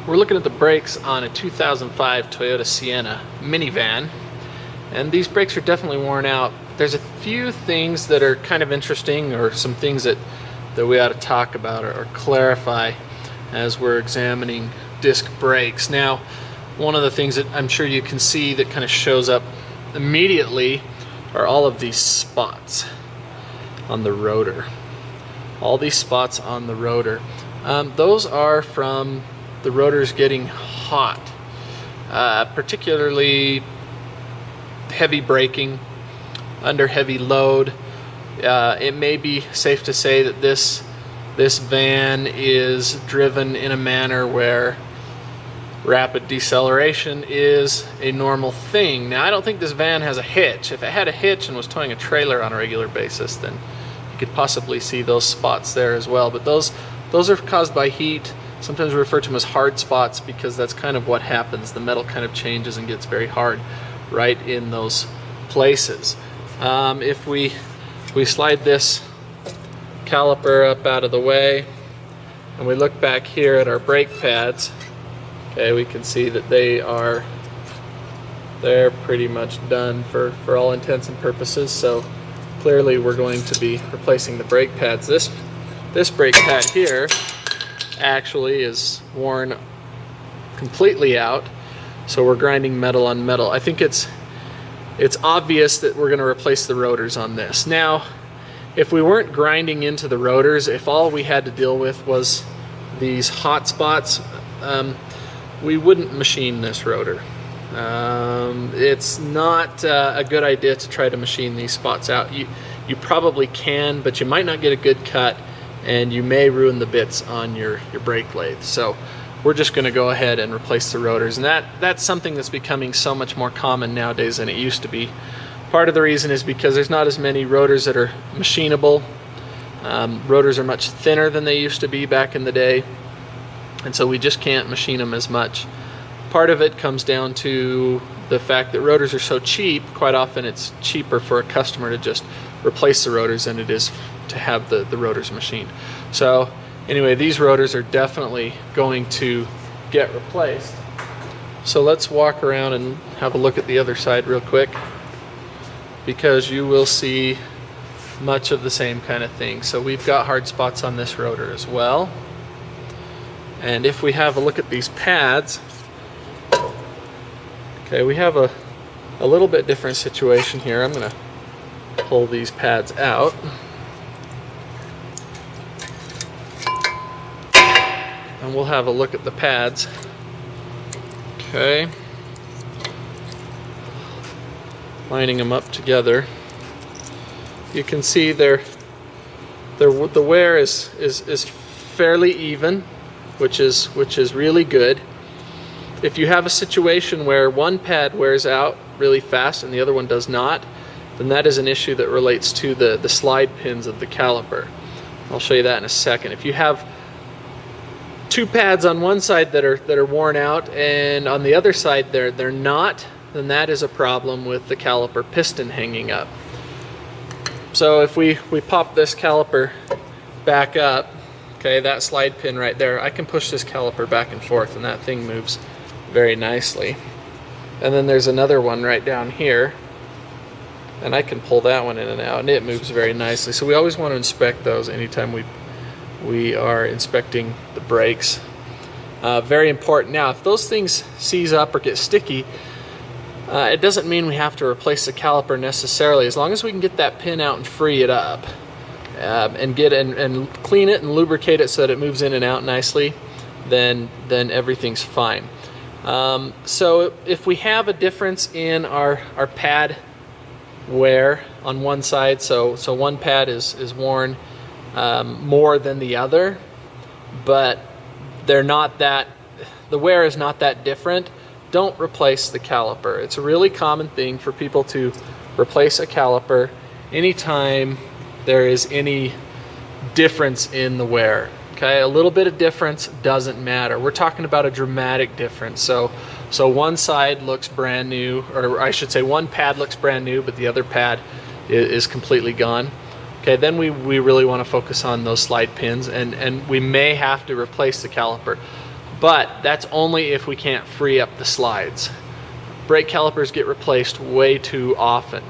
We're looking at the brakes on a 2005 Toyota Sienna minivan, and these brakes are definitely worn out. There's a few things that are kind of interesting, or some things that we ought to talk about or clarify as we're examining disc brakes. Now, one of the things that I'm sure you can see that kind of shows up immediately are all of these spots on the rotor. All these spots on the rotor. Those are from the rotors getting hot, particularly heavy braking, under heavy load. It may be safe to say that this van is driven in a manner where rapid deceleration is a normal thing. Now, I don't think this van has a hitch. If it had a hitch and was towing a trailer on a regular basis, then you could possibly see those spots there as well. But those are caused by heat. Sometimes we refer to them as hard spots because that's kind of what happens. The metal kind of changes and gets very hard right in those places. If we slide this caliper up out of the way and we look back here at our brake pads, okay, we can see that they're pretty much done for all intents and purposes. So clearly we're going to be replacing the brake pads. This brake pad here actually is worn completely out, so we're grinding metal on metal. I think it's obvious that we're going to replace the rotors on this. Now, if we weren't grinding into the rotors, if all we had to deal with was these hot spots, we wouldn't machine this rotor. It's not a good idea to try to machine these spots out. You probably can, but you might not get a good cut, and you may ruin the bits on your brake lathe. So we're just going to go ahead and replace the rotors, and that's something that's becoming so much more common nowadays than it used to be. Part of the reason is because there's not as many rotors that are machinable. Rotors are much thinner than they used to be back in the day, and so we just can't machine them as much. Part of it comes down to the fact that rotors are so cheap. Quite often it's cheaper for a customer to just replace the rotors than it is to have the rotors machined. So anyway, these rotors are definitely going to get replaced. So let's walk around and have a look at the other side real quick, because you will see much of the same kind of thing. So we've got hard spots on this rotor as well. And if we have a look at these pads, okay, we have a little bit different situation here. I'm going to pull these pads out. And we'll have a look at the pads. Okay. Lining them up together. You can see the wear is fairly even, which is really good. If you have a situation where one pad wears out really fast and the other one does not, then that is an issue that relates to the slide pins of the caliper. I'll show you that in a second. If you have two pads on one side that are worn out and on the other side they're not, then that is a problem with the caliper piston hanging up. So if we pop this caliper back up, okay, that slide pin right there, I can push this caliper back and forth and that thing moves very nicely. And then there's another one right down here, and I can pull that one in and out and it moves very nicely. So we always want to inspect those anytime we are inspecting the brakes. Very important. Now, if those things seize up or get sticky, it doesn't mean we have to replace the caliper necessarily. As long as we can get that pin out and free it up, and clean it and lubricate it so that it moves in and out nicely, then everything's fine. So if we have a difference in our pad wear on one side, so one pad is worn more than the other, but the wear is not that different, don't replace the caliper. It's a really common thing for people to replace a caliper anytime there is any difference in the wear. Okay, a little bit of difference doesn't matter. We're talking about a dramatic difference. So one side looks brand new, or I should say one pad looks brand new, but the other pad is completely gone. Okay, then we really want to focus on those slide pins, and we may have to replace the caliper. but that's only if we can't free up the slides. Brake calipers get replaced way too often.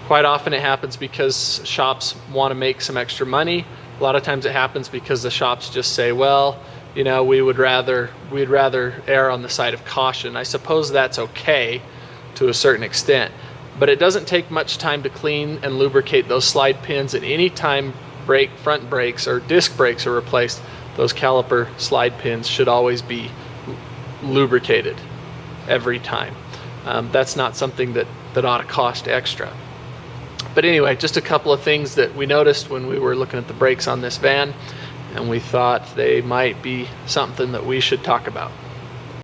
Quite often it happens because shops want to make some extra money. A lot of times it happens because the shops just say, well, you know, we'd rather err on the side of caution. I suppose that's okay to a certain extent, but it doesn't take much time to clean and lubricate those slide pins, and any time front brakes or disc brakes are replaced, those caliper slide pins should always be lubricated every time. That's not something that ought to cost extra. But anyway, just a couple of things that we noticed when we were looking at the brakes on this van, and we thought they might be something that we should talk about.